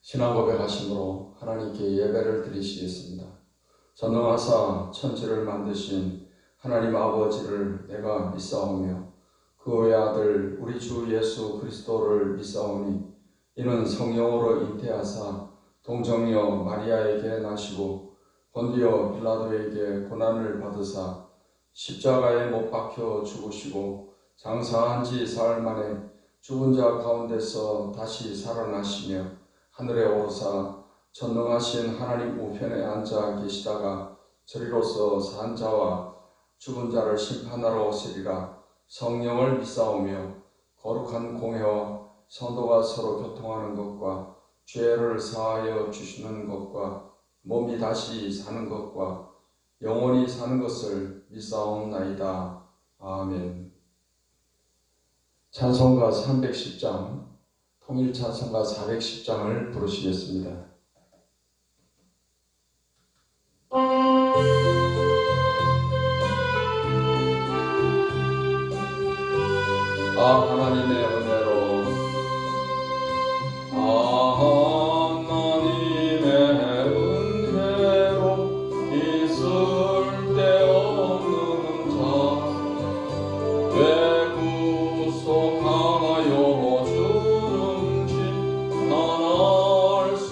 신앙 고백하심으로 하나님께 예배를 드리시겠습니다. 전능하사 천지를 만드신 하나님 아버지를 내가 믿사오며 그 외 아들 우리 주 예수 그리스도를 믿사오니 이는 성령으로 잉태하사 동정녀 마리아에게 나시고 본디오 빌라도에게 고난을 받으사 십자가에 못 박혀 죽으시고 장사한 지 사흘 만에 죽은 자 가운데서 다시 살아나시며 하늘에 오르사 전능하신 하나님 우편에 앉아 계시다가 저리로서 산 자와 죽은 자를 심판하러 오시리라. 성령을 믿사오며 거룩한 공회와 성도가 서로 교통하는 것과 죄를 사하여 주시는 것과 몸이 다시 사는 것과 영원히 사는 것을 믿사옵나이다. 아멘. 찬송가 310장, 통일찬송가 410장을 부르시겠습니다. 하나님의 은혜로 하나님의 은혜로 있을 데 없는 자 왜 구속하여 주는지 난 알 수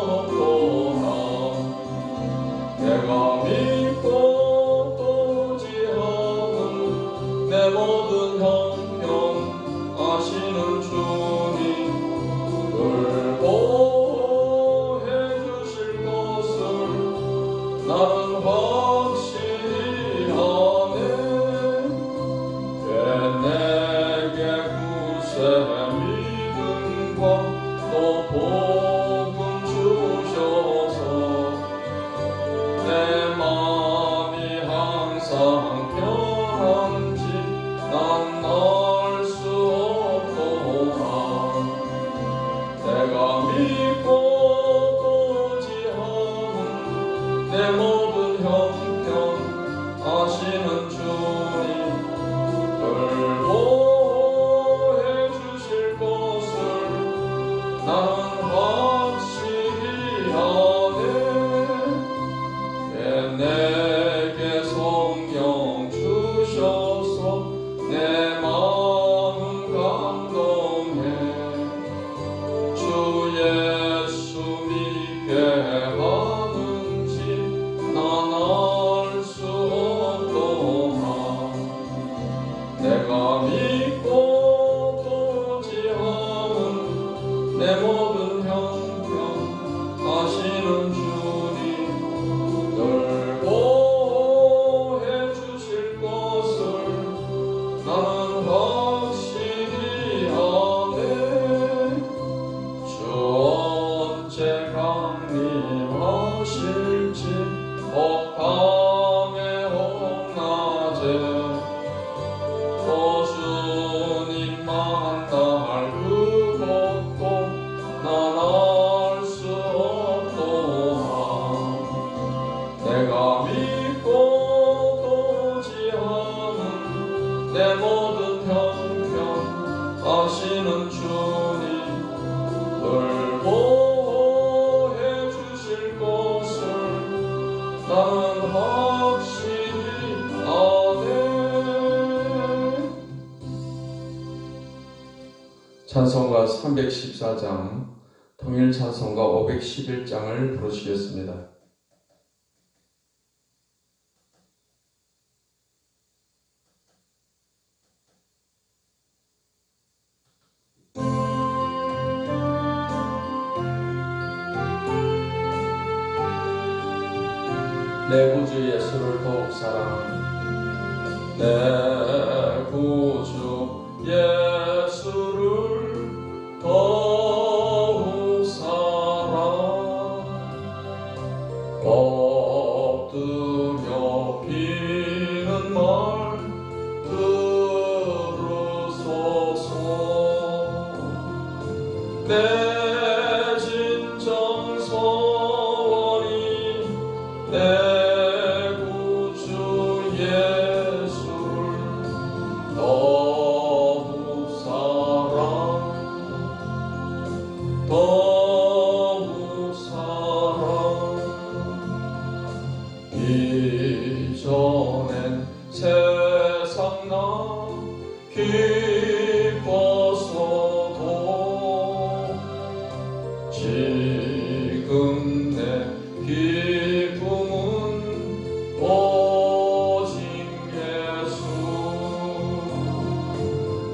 없도다. 내가 믿고 또 지하는 내 모든 아시는 주님 보호해 주실 것을 나는 확실히 하네. 왜 내게 구세 믿음과 또 복음 주셔서 내 마음이 항상 편한지 난 내가 믿고 또 지하는 내 모든 형편 아시는 주님 보호해 주실 것을 나는 확실히 하네. 왜 내게 성령 주셔서 내 마음 감동해 주 예수 믿게 하는지 난 알 수 없도다. 내가 믿고 또 지하는 내 모든 형편 아시는 주님 늘 보호해 주실 것을 나는 확실히 하네. 주 언제 강림하실지 혹밤의 홍낮에 또 주님 만날 그것도 난 알 수 없도다. 내가 믿고 또 지하는 내 모든 형편 아시는 주님 늘 보호해 주실 것을 나는 확실히 아네. 찬송가 314장, 통일찬송가 511장을 부르시겠습니다. 내 구주 예수를 더욱 사랑하니 내 구주 예수를 더욱 사랑 엎드려 비는 말 들으소서. 내 진정 소원이 내 구주 예수를 더욱 사랑 지금 내 기쁨은 오직 예수.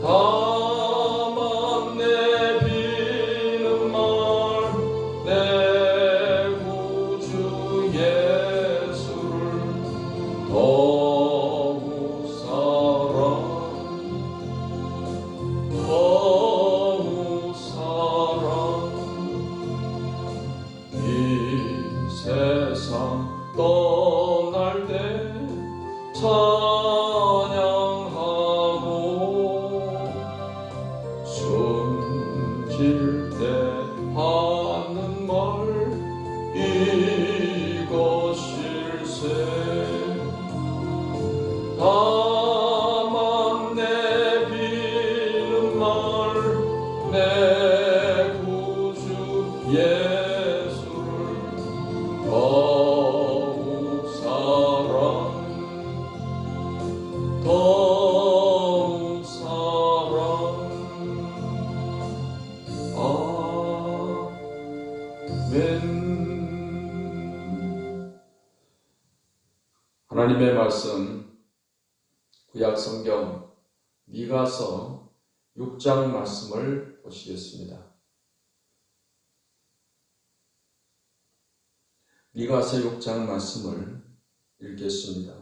다만 내 비는 말 내 구주 예수를 더욱 사랑 이 세상 떠날 때 찬양하고 숨질 때 하는 말 이것일세. 다만 내 비는 말 내 구주 예수를 더욱 사랑 더욱 사랑. 아멘. 하나님의 말씀 구약 성경 미가서 6장 말씀을 보시겠습니다. 미가서 6장 말씀을 읽겠습니다.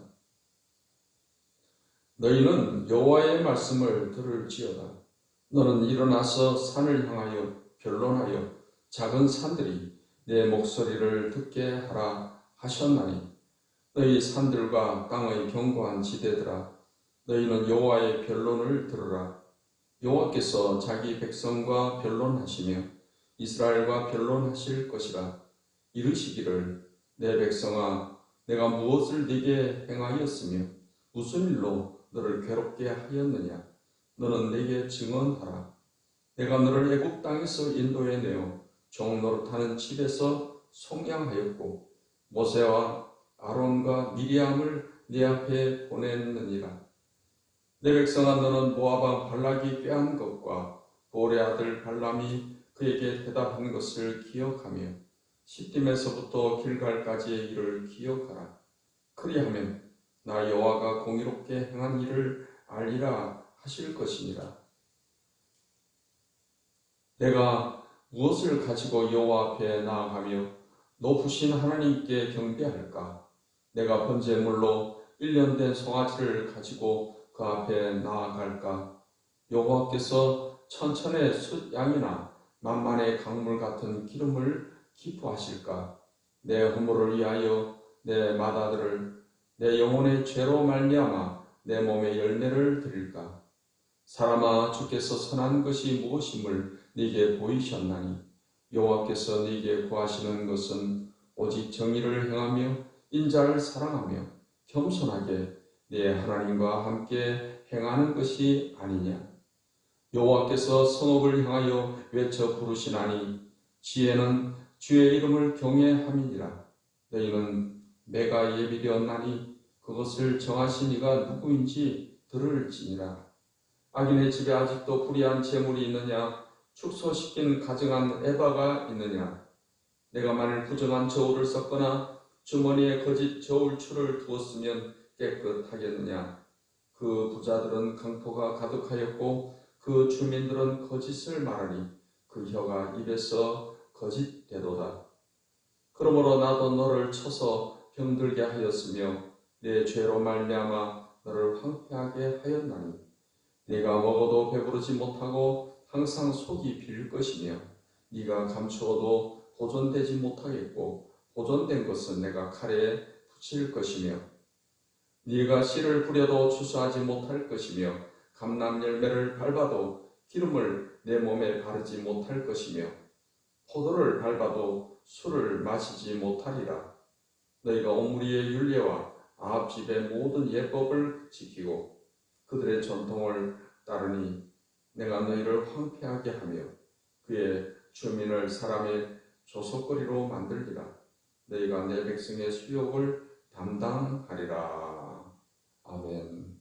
너희는 여호와의 말씀을 들을지어다. 너는 일어나서 산을 향하여 변론하여 작은 산들이 내 목소리를 듣게 하라 하셨나니 너희 산들과 땅의 견고한 지대들아 너희는 여호와의 변론을 들으라. 여호와께서 자기 백성과 변론하시며 이스라엘과 변론하실 것이라. 이르시기를 내 백성아 내가 무엇을 네게 행하였으며 무슨 일로 너를 괴롭게 하였느냐. 너는 내게 증언하라. 내가 너를 애굽 땅에서 인도해 내어 종 노릇하는 집에서 속량하였고 모세와 아론과 미리암을 네 앞에 보냈느니라. 내 백성아 너는 모압 왕 발락이 꾀한 것과 보레 아들 발람이 그에게 대답한 것을 기억하며 시딤에서부터 길갈까지의 일을 기억하라. 그리하면 나 여호와가 공의롭게 행한 일을 알리라 하실 것이니라. 내가 무엇을 가지고 여호와 앞에 나아가며 높으신 하나님께 경배할까? 내가 번제물로 1년 된 송아지를 가지고 그 앞에 나아갈까? 여호와께서 천천의 숫양이나 만만의 강물 같은 기름을 기뻐하실까? 내 허물을 위하여 내 맏아들을 내 영혼의 죄로 말미암아 내 몸의 열매를 드릴까? 사람아 주께서 선한 것이 무엇임을 네게 보이셨나니 여호와께서 네게 구하시는 것은 오직 정의를 행하며 인자를 사랑하며 겸손하게 네 하나님과 함께 행하는 것이 아니냐. 여호와께서 성읍을 향하여 외쳐 부르시나니 지혜는 주의 이름을 경외함이니라. 너희는 매가 예비되었나니 그것을 정하신 이가 누구인지 들을지니라. 악인의 집에 아직도 불의한 재물이 있느냐? 축소시킨 가증한 에바가 있느냐? 내가 만일 부정한 저울을 썼거나 주머니에 거짓 저울추를 두었으면 깨끗하겠느냐? 그 부자들은 강포가 가득하였고 그 주민들은 거짓을 말하니 그 혀가 입에서 거짓되도다. 그러므로 나도 너를 쳐서 병들게 하였으며 내 죄로 말미암아 너를 황폐하게 하였나니 네가 먹어도 배부르지 못하고 항상 속이 빌 것이며 네가 감추어도 보존되지 못하겠고 보존된 것은 내가 칼에 붙일 것이며 네가 씨를 뿌려도 추수하지 못할 것이며 감람 열매를 밟아도 기름을 내 몸에 바르지 못할 것이며 포도를 밟아도 술을 마시지 못하리라. 너희가 omri의 율례와 아합 집의 모든 예법을 지키고 그들의 전통을 따르니 내가 너희를 황폐하게 하며 그의 주민을 사람의 조속거리로 만들리라. 너희가 내 백성의 수욕을 담당하리라. 아멘.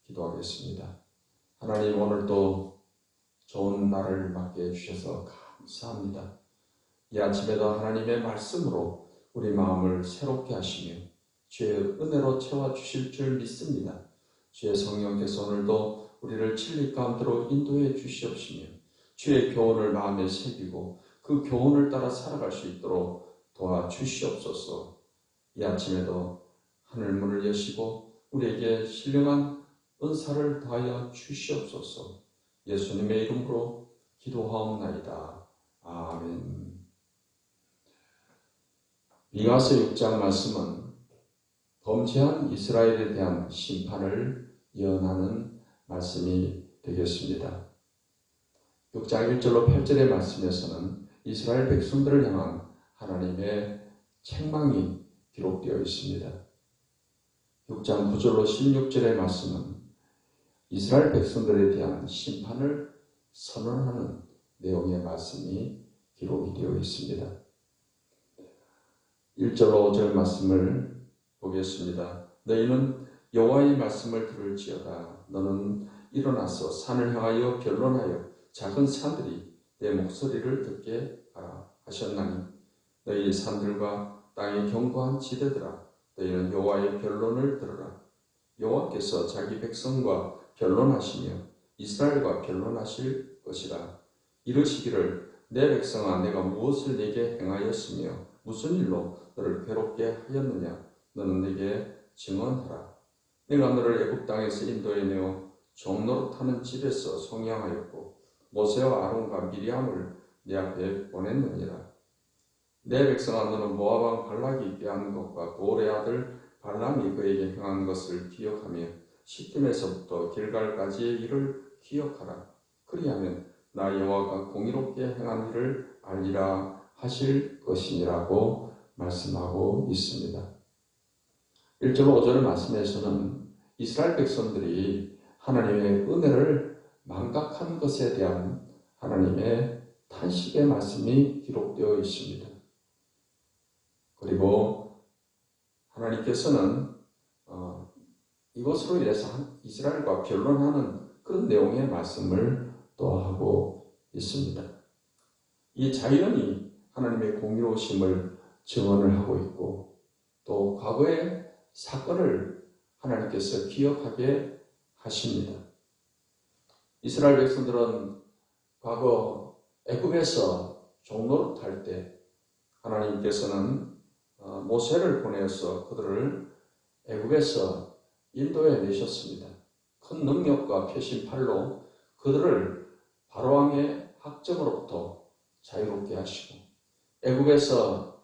기도하겠습니다. 하나님 오늘도 좋은 날을 맞게 해주셔서 감사합니다. 이 아침에도 하나님의 말씀으로 우리 마음을 새롭게 하시며 주의 은혜로 채워주실 줄 믿습니다. 주의 성령께서 오늘도 우리를 진리 가운데로 인도해 주시옵시며 주의 교훈을 마음에 새기고 그 교훈을 따라 살아갈 수 있도록 도와주시옵소서. 이 아침에도 하늘문을 여시고 우리에게 신령한 은사를 더하여 주시옵소서. 예수님의 이름으로 기도하옵나이다. 아멘. 미가서 6장 말씀은 범죄한 이스라엘에 대한 심판을 예언하는 말씀이 되겠습니다. 6장 1절로 8절의 말씀에서는 이스라엘 백성들을 향한 하나님의 책망이 기록되어 있습니다. 6장 9절로 16절의 말씀은 이스라엘 백성들에 대한 심판을 선언하는 내용의 말씀이 기록이 되어 있습니다. 1절로 5절 말씀을 보겠습니다. 너희는 여호와의 말씀을 들을지어다. 너는 일어나서 산을 향하여 변론하여 작은 산들이 내 목소리를 듣게 하라 하셨나니 너희 산들과 땅의 견고한 지대들아 너희는 여호와의 변론을 들으라. 여호와께서 자기 백성과 변론하시며 이스라엘과 변론하실 것이라. 이르시기를 내 백성아 내가 무엇을 내게 행하였으며 무슨 일로 너를 괴롭게 하였느냐. 너는 내게 증언하라. 내가 너를 애굽 땅에서 인도해 내어 종노릇하는 집에서 송양하였고 모세와 아론과 미리암을 내 앞에 보냈느니라. 내 백성아 너는 모압 왕 발락이 빼앗는 것과 보올의 아들 발람이 그에게 행한 것을 기억하며 시딤에서부터 길갈까지의 일을 기억하라. 그리하면 나 여호와가 공의롭게 행한 일을 알리라 하실 것이니라고 말씀하고 있습니다. 1절 5절 말씀에서는 이스라엘 백성들이 하나님의 은혜를 망각한 것에 대한 하나님의 탄식의 말씀이 기록되어 있습니다. 그리고 하나님께서는 이것으로 인해서 이스라엘과 변론하는 그런 내용의 말씀을 또 하고 있습니다. 이 자연이 하나님의 공의로우심을 증언을 하고 있고 또 과거의 사건을 하나님께서 기억하게 하십니다. 이스라엘 백성들은 과거 애굽에서 종노릇할 때 하나님께서는 모세를 보내서 그들을 애굽에서 인도해 내셨습니다. 큰 능력과 표심팔로 그들을 바로왕의 학정으로부터 자유롭게 하시고 애굽에서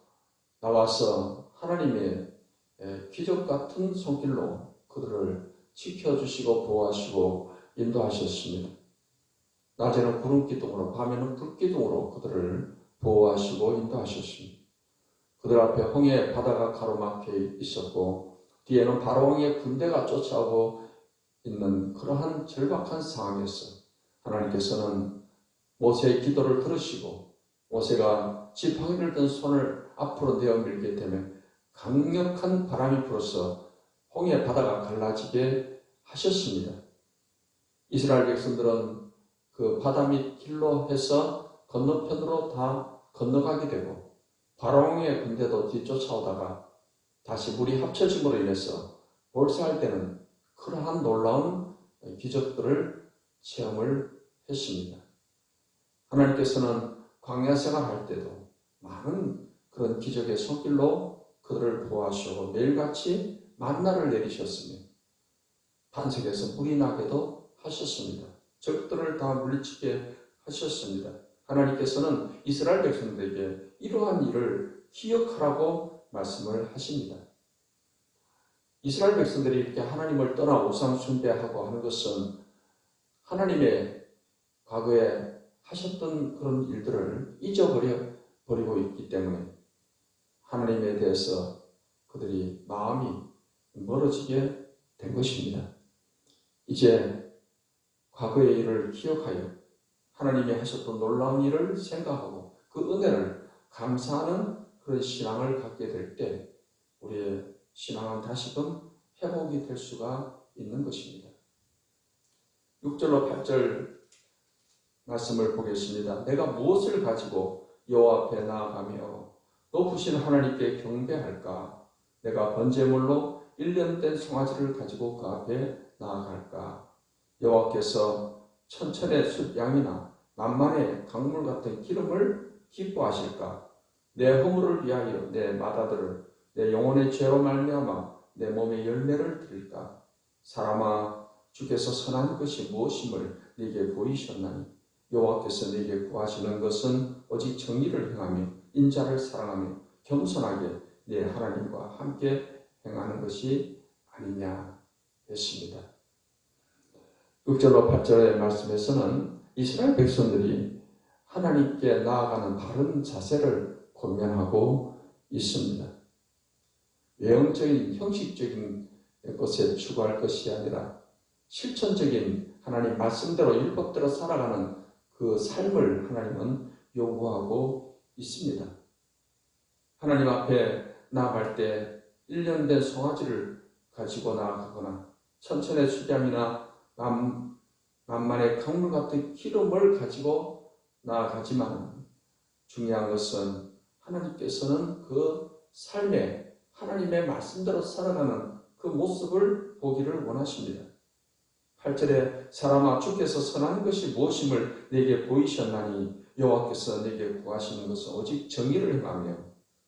나와서 하나님의 기적 같은 손길로 그들을 지켜주시고 보호하시고 인도하셨습니다. 낮에는 구름 기둥으로 밤에는 불 기둥으로 그들을 보호하시고 인도하셨습니다. 그들 앞에 홍해 바다가 가로막혀 있었고 뒤에는 바로왕의 군대가 쫓아오고 있는 그러한 절박한 상황에서 하나님께서는 모세의 기도를 들으시고 모세가 지팡이를 든 손을 앞으로 내어 밀게 되면 강력한 바람이 불어서 홍해 바다가 갈라지게 하셨습니다. 이스라엘 백성들은 그 바다 밑 길로 해서 건너편으로 다 건너가게 되고 바로왕의 군대도 뒤쫓아오다가 다시 물이 합쳐짐으로 인해서 몰수할 때는 그러한 놀라운 기적들을 체험을 했습니다. 하나님께서는 광야 생활할 때도 많은 그런 기적의 손길로 그들을 보호하시고 매일같이 만나를 내리셨으며 반석에서 물이 나게도 하셨습니다. 적들을 다 물리치게 하셨습니다. 하나님께서는 이스라엘 백성들에게 이러한 일을 기억하라고 말씀을 하십니다. 이스라엘 백성들이 이렇게 하나님을 떠나 우상 숭배하고 하는 것은 하나님의 과거에 하셨던 그런 일들을 잊어버리고 있기 때문에 하나님에 대해서 그들이 마음이 멀어지게 된 것입니다. 이제 과거의 일을 기억하여 하나님이 하셨던 놀라운 일을 생각하고 그 은혜를 감사하는 그런 신앙을 갖게 될 때 우리의 신앙은 다시금 회복이 될 수가 있는 것입니다. 6절로 8절 말씀을 보겠습니다. 내가 무엇을 가지고 여호와 앞에 나아가며 높으신 하나님께 경배할까? 내가 번제물로 1년 된 송아지를 가지고 그 앞에 나아갈까? 여호와께서 천천의 숫양이나 만만의 강물 같은 기름을 기뻐하실까? 내 허물을 위하여 내 맏아들을 내 영혼의 죄로 말미암아 내 몸의 열매를 드릴까? 사람아, 주께서 선한 것이 무엇임을 네게 보이셨나니 여호와께서 네게 구하시는 것은 오직 정의를 행하며 인자를 사랑하며 겸손하게 내 하나님과 함께 행하는 것이 아니냐 했습니다. 6절로 8절의 말씀에서는 이스라엘 백성들이 하나님께 나아가는 바른 자세를 권면하고 있습니다. 외형적인 형식적인 것에 추구할 것이 아니라 실천적인 하나님 말씀대로 율법대로 살아가는 그 삶을 하나님은 요구하고 있습니다. 하나님 앞에 나아갈 때 1년 된 송아지를 가지고 나아가거나 천천의 수량이나 만만의 강물 같은 기름을 가지고 나아가지만 중요한 것은 하나님께서는 그 삶에 하나님의 말씀대로 살아가는 그 모습을 보기를 원하십니다. 8절에 사람아 주께서 선한 것이 무엇임을 내게 보이셨나니 여호와께서 내게 구하시는 것은 오직 정의를 행하며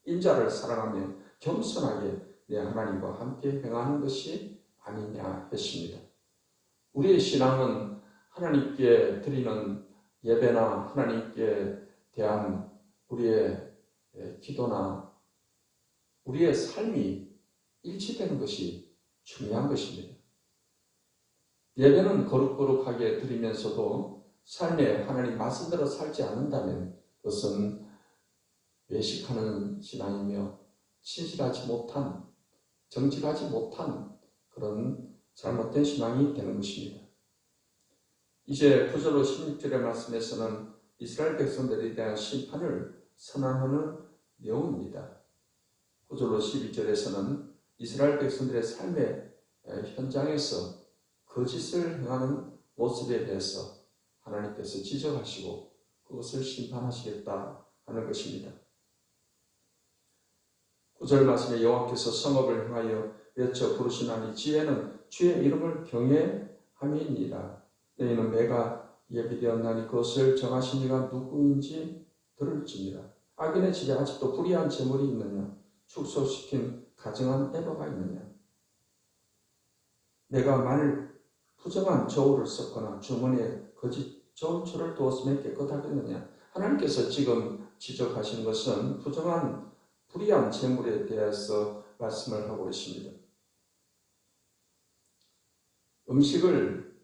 인자를 사랑하며 겸손하게 내 하나님과 함께 행하는 것이 아니냐 했습니다. 우리의 신앙은 하나님께 드리는 예배나 하나님께 대한 우리의 기도나 우리의 삶이 일치되는 것이 중요한 것입니다. 예배는 거룩거룩하게 드리면서도 삶에 하나님 말씀대로 살지 않는다면 그것은 외식하는 신앙이며 신실하지 못한, 정직하지 못한 그런 잘못된 신앙이 되는 것입니다. 이제 9절로 16절의 말씀에서는 이스라엘 백성들에 대한 심판을 선언하는 내용입니다. 9절로 12절에서는 이스라엘 백성들의 삶의 현장에서 거짓을 행하는 모습에 대해서 하나님께서 지적하시고 그것을 심판하시겠다 하는 것입니다. 9절 말씀에 여호와께서 성읍을 행하여 외쳐 부르시나니 지혜는 주의 이름을 경외함이니라. 너희는 매가 예비되었나니 그것을 정하신 이가 누구인지 들을지니라. 악인의 집에 아직도 불의한 재물이 있느냐? 축소시킨 가증한 에버가 있느냐? 내가 만일 부정한 저울을 썼거나 주머니에 거짓 저울초를 두었으면 깨끗하겠느냐? 하나님께서 지금 지적하신 것은 부정한 불의한 재물에 대해서 말씀을 하고 있습니다. 음식을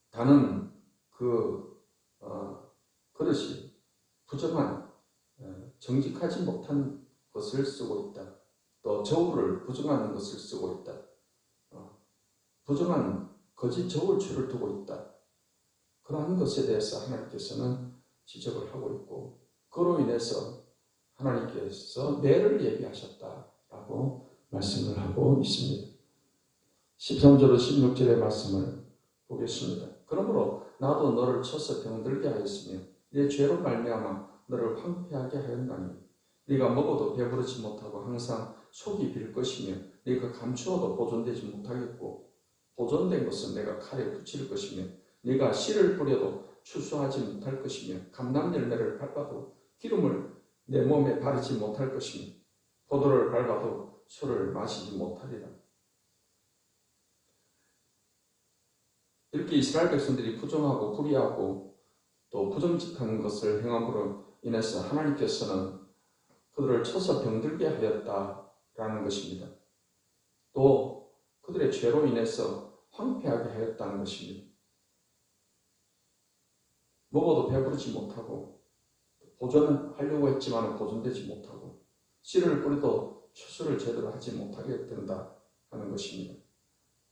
다는 그 그릇이 부정한 정직하지 못한 것을 쓰고 있다. 또 저울을 부정한 것을 쓰고 있다. 부정한 거짓 저울추를 두고 있다. 그러한 것에 대해서 하나님께서는 지적을 하고 있고 그로 인해서 하나님께서 매를 예비하셨다라고 말씀을 하고 있습니다. 13절로 16절의 말씀을 보겠습니다. 그러므로 나도 너를 쳐서 병들게 하였으며 내 죄로 말미암아 너를 황폐하게 하였나니 네가 먹어도 배부르지 못하고 항상 속이 빌 것이며 네가 감추어도 보존되지 못하겠고 보존된 것은 내가 칼에 붙일 것이며 네가 씨를 뿌려도 추수하지 못할 것이며 감람 열매를 밟아도 기름을 내 몸에 바르지 못할 것이며 포도를 밟아도 술을 마시지 못하리라. 이렇게 이스라엘 백성들이 부정하고 불의하고 또 부정직한 것을 행함으로 인해서 하나님께서는 그들을 쳐서 병들게 하였다라는 것입니다. 또 그들의 죄로 인해서 황폐하게 하였다는 것입니다. 먹어도 배부르지 못하고 보존하려고 했지만 보존되지 못하고 씨를 뿌려도 추수를 제대로 하지 못하게 된다 하는 것입니다.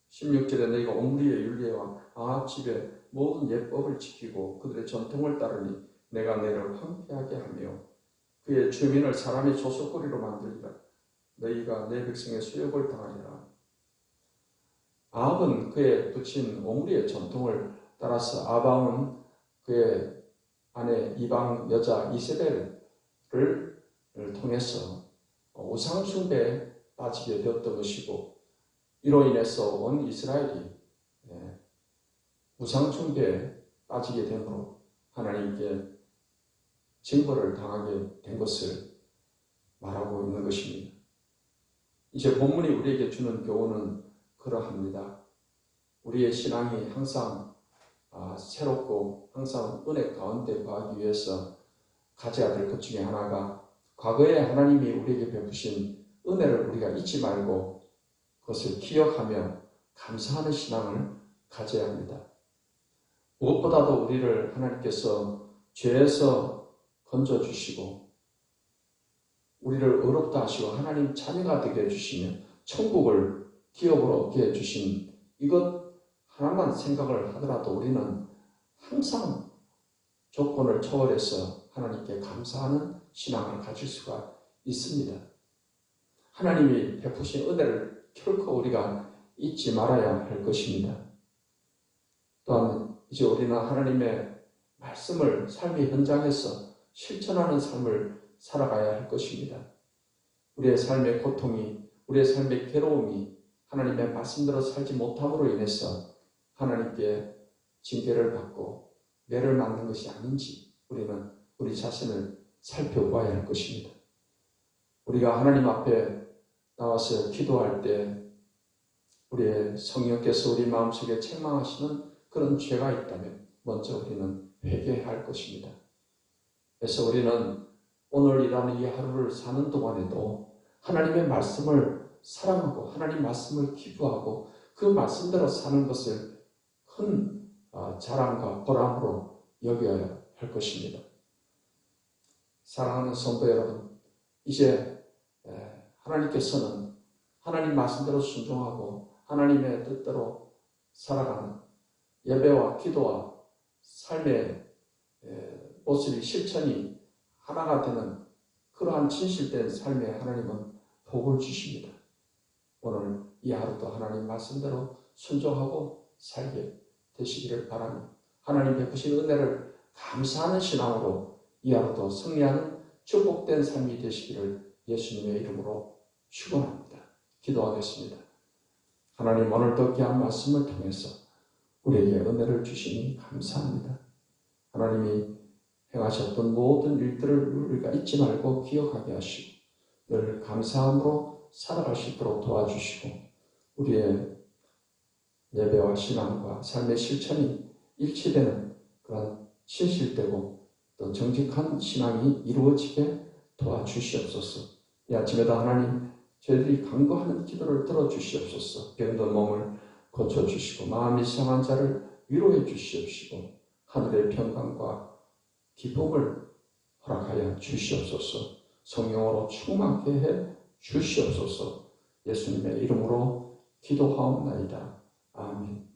16절에 너희가 옴리의 율례와 아합 집의 모든 예법을 지키고 그들의 전통을 따르니 내가 너희를 황폐하게 하며 그의 주민을 사람의 조속거리로 만들리라. 너희가 내 백성의 수욕을 당하리라. 아합은 그의 붙인 옴리의 전통을 따라서 아방은 그의 아내 이방 여자 이세벨을 통해서 우상 숭배에 빠지게 되었던 것이고, 이로 인해서 온 이스라엘이 우상 숭배에 빠지게 되므로 하나님께 징벌을 당하게 된 것을 말하고 있는 것입니다. 이제 본문이 우리에게 주는 교훈은 그러합니다. 우리의 신앙이 항상 새롭고 항상 은혜 가운데 거하기 위해서 가져야 될 것 중에 하나가, 과거에 하나님이 우리에게 베푸신 은혜를 우리가 잊지 말고 그것을 기억하며 감사하는 신앙을 가져야 합니다. 무엇보다도 우리를 하나님께서 죄에서 건져주시고 우리를 의롭다 하시고 하나님 자녀가 되게 해주시며 천국을 기업으로 얻게 해주신 이것 하나만 생각을 하더라도 우리는 항상 조건을 초월해서 하나님께 감사하는 신앙을 가질 수가 있습니다. 하나님이 베푸신 은혜를 결코 우리가 잊지 말아야 할 것입니다. 또한 이제 우리는 하나님의 말씀을 삶의 현장에서 실천하는 삶을 살아가야 할 것입니다. 우리의 삶의 고통이, 우리의 삶의 괴로움이 하나님의 말씀대로 살지 못함으로 인해서 하나님께 징계를 받고 매를 맞는 것이 아닌지 우리는 우리 자신을 살펴봐야 할 것입니다. 우리가 하나님 앞에 나와서 기도할 때 우리의 성령께서 우리 마음속에 책망하시는 그런 죄가 있다면 먼저 우리는 회개해야 할 것입니다. 그래서 우리는 오늘이라는 이 하루를 사는 동안에도 하나님의 말씀을 사랑하고 하나님 말씀을 기부하고 그 말씀대로 사는 것을 큰 자랑과 보람으로 여겨야 할 것입니다. 사랑하는 성도 여러분, 이제 하나님께서는 하나님 말씀대로 순종하고 하나님의 뜻대로 살아가는 예배와 기도와 삶의 모습이 실천이 하나가 되는 그러한 진실된 삶에 하나님은 복을 주십니다. 오늘 이 하루도 하나님 말씀대로 순종하고 살게 되시기를 바라며 하나님 베푸신 은혜를 감사하는 신앙으로 이 하루도 승리하는 축복된 삶이 되시기를 예수님의 이름으로 축원합니다. 기도하겠습니다. 하나님, 오늘도 귀한 말씀을 통해서 우리에게 은혜를 주시니 감사합니다. 하나님이 행하셨던 모든 일들을 우리가 잊지 말고 기억하게 하시고 늘 감사함으로 살아갈 수 있도록 도와주시고 우리의 예배와 신앙과 삶의 실천이 일치되는 그런 신실되고 또 정직한 신앙이 이루어지게 도와주시옵소서. 이 아침에도 하나님, 저희들이 간구하는 기도를 들어주시옵소서. 병든 몸을 고쳐주시고 마음이 상한 자를 위로해 주시옵시고 하늘의 평강과 기쁨을 허락하여 주시옵소서. 성령으로 충만케 해 주시옵소서. 예수님의 이름으로 기도하옵나이다. 아멘.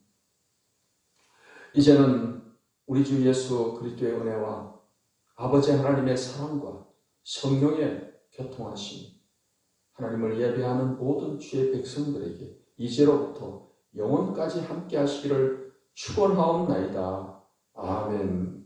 이제는 우리 주 예수 그리스도의 은혜와 아버지 하나님의 사랑과 성령의 교통하심, 하나님을 예배하는 모든 주의 백성들에게 이제로부터 영원까지 함께 하시기를 축원하옵나이다. 아멘.